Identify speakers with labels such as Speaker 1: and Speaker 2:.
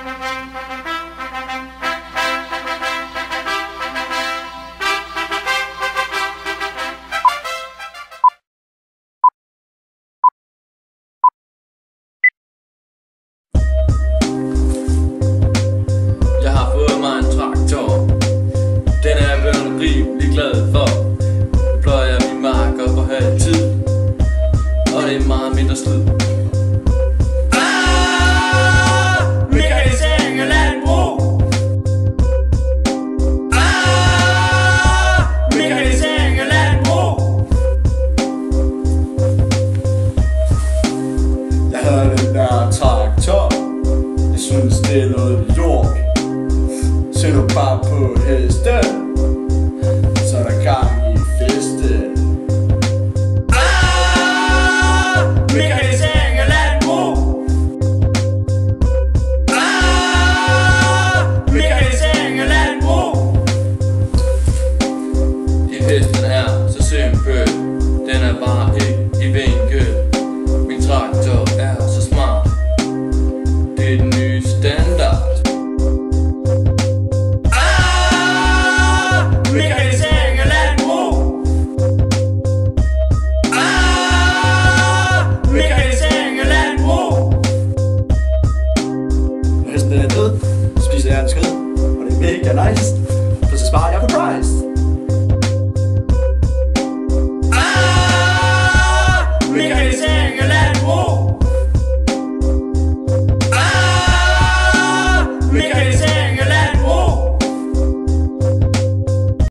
Speaker 1: Jeg har fået mig en traktor. Den er jeg blevet rimelig glad for. Nu pløjer jeg min mark op på halv tid, og det er meget mindre slid.
Speaker 2: Mekanisering af landbrug. Mekanisering af landbrug.
Speaker 3: Jeg havde den der traktor. Jeg synes det er noget lort. Se nu bare på hesten, så er der gang i festen.
Speaker 2: Mekanisering af landbrug. Mekanisering af landbrug.
Speaker 1: Din hesten er så simpel, den er bare ikke i vinkel. Min traktor